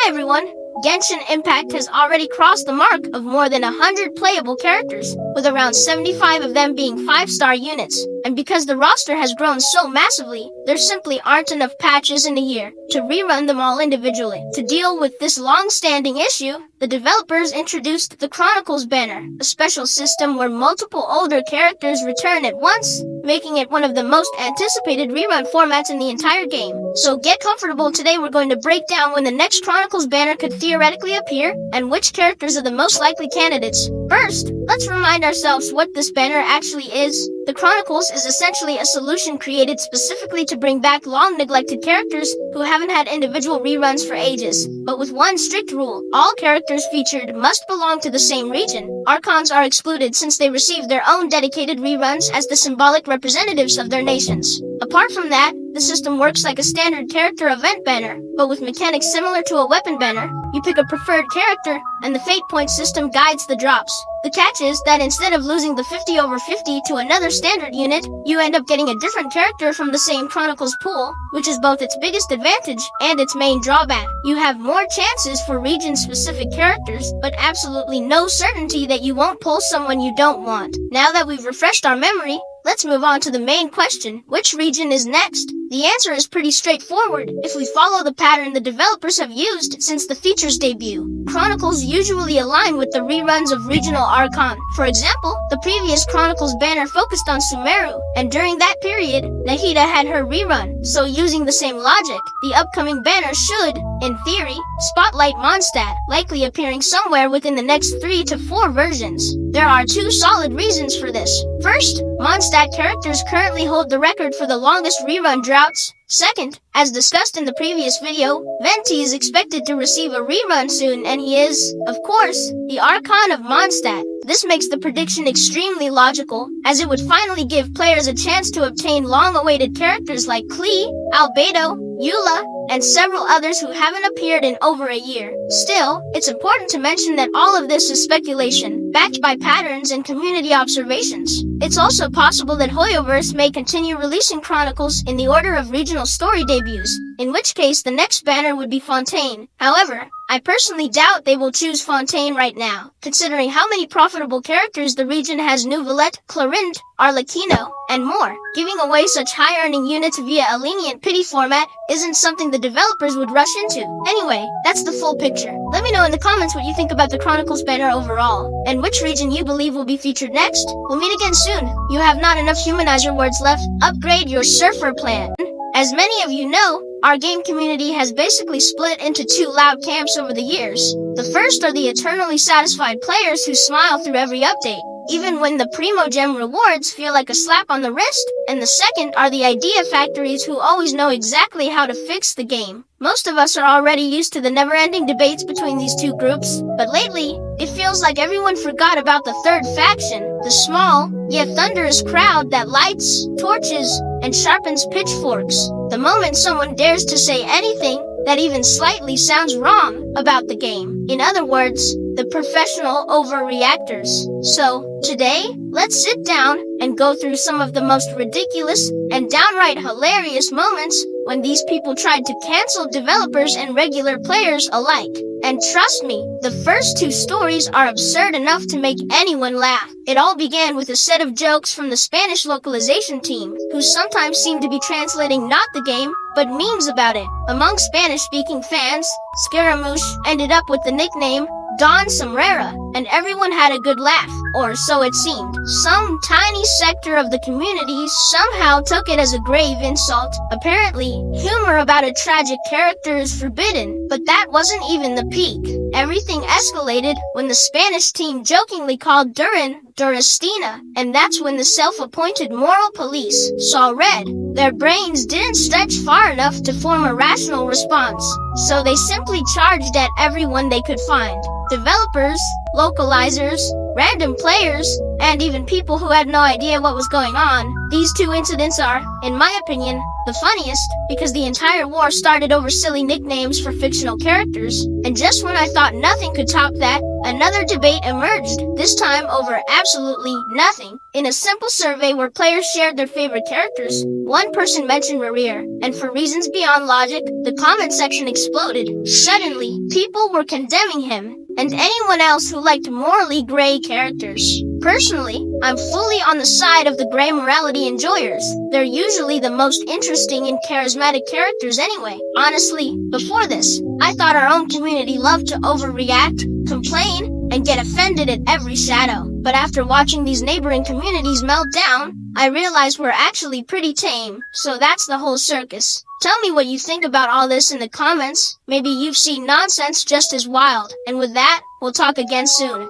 Hi everyone! Genshin Impact has already crossed the mark of more than 100 playable characters, with around 75 of them being 5-star units. And because the roster has grown so massively, there simply aren't enough patches in a year to rerun them all individually. To deal with this long-standing issue, the developers introduced the Chronicles banner, a special system where multiple older characters return at once, making it one of the most anticipated rerun formats in the entire game. So get comfortable, today we're going to break down when the next Chronicles banner could theoretically appear, and which characters are the most likely candidates. First, let's remind ourselves what this banner actually is. The Chronicles is essentially a solution created specifically to bring back long-neglected characters who haven't had individual reruns for ages, but with one strict rule: all characters featured must belong to the same region. Archons are excluded since they receive their own dedicated reruns as the symbolic representatives of their nations. Apart from that, the system works like a standard character event banner, but with mechanics similar to a weapon banner. You pick a preferred character, and the fate point system guides the drops. The catch is that instead of losing the 50/50 to another standard unit, you end up getting a different character from the same Chronicles pool, which is both its biggest advantage and its main drawback. You have more chances for region-specific characters, but absolutely no certainty that you won't pull someone you don't want. Now that we've refreshed our memory, let's move on to the main question: which region is next? The answer is pretty straightforward if we follow the pattern the developers have used since the feature's debut. Chronicles usually align with the reruns of regional Archon. For example, the previous Chronicles banner focused on Sumeru, and during that period, Nahida had her rerun. So using the same logic, the upcoming banner should, in theory, spotlight Mondstadt, likely appearing somewhere within the next 3 to 4 versions. There are 2 solid reasons for this. First, Mondstadt characters currently hold the record for the longest rerun droughts. Second, as discussed in the previous video, Venti is expected to receive a rerun soon, and he is, of course, the Archon of Mondstadt. This makes the prediction extremely logical, as it would finally give players a chance to obtain long-awaited characters like Klee, Albedo, Eula, and several others who haven't appeared in over a year. Still, it's important to mention that all of this is speculation, backed by patterns and community observations. It's also possible that Hoyoverse may continue releasing Chronicles in the order of regional story debuts, in which case the next banner would be Fontaine. However, I personally doubt they will choose Fontaine right now, considering how many profitable characters the region has: Neuvillette, Clorinde, Arlecchino, and more. Giving away such high-earning units via a lenient pity format isn't something the developers would rush into. Anyway, that's the full picture. Let me know in the comments what you think about the Chronicles banner overall, and which region you believe will be featured next. We'll meet again soon. You have not enough humanizer words left. Upgrade your surfer plan. As many of you know, our game community has basically split into 2 loud camps over the years. The first are the eternally satisfied players who smile through every update, even when the Primo Gem rewards feel like a slap on the wrist, and the second are the idea factories who always know exactly how to fix the game. Most of us are already used to the never-ending debates between these 2 groups, but lately, it feels like everyone forgot about the third faction, the small, yet thunderous crowd that lights, torches, and sharpens pitchforks the moment someone dares to say anything that even slightly sounds wrong about the game. In other words, the professional overreactors. So, today, let's sit down and go through some of the most ridiculous and downright hilarious moments when these people tried to cancel developers and regular players alike. And trust me, the first 2 stories are absurd enough to make anyone laugh. It all began with a set of jokes from the Spanish localization team, who sometimes seem to be translating not the game, but memes about it. Among Spanish-speaking fans, Scaramouche ended up with the nickname Don Sombrera, and everyone had a good laugh, or so it seemed. Some tiny sector of the community somehow took it as a grave insult. Apparently, humor about a tragic character is forbidden, but that wasn't even the peak. Everything escalated when the Spanish team jokingly called Duran Duristina, and that's when the self-appointed moral police saw red. Their brains didn't stretch far enough to form a rational response, so they simply charged at everyone they could find. Developers, localizers, random players, and even people who had no idea what was going on. These two incidents are, in my opinion, the funniest, because the entire war started over silly nicknames for fictional characters, and just when I thought nothing could top that, another debate emerged, this time over absolutely nothing. In a simple survey where players shared their favorite characters, one person mentioned Rerir, and for reasons beyond logic, the comment section exploded. Suddenly, people were condemning him, and anyone else who liked morally gray characters. Personally, I'm fully on the side of the gray morality enjoyers. They're usually the most interesting and charismatic characters anyway. Honestly, before this, I thought our own community loved to overreact, complain, and get offended at every shadow. But after watching these neighboring communities melt down, I realized we're actually pretty tame. So that's the whole circus. Tell me what you think about all this in the comments. Maybe you've seen nonsense just as wild. And with that, we'll talk again soon.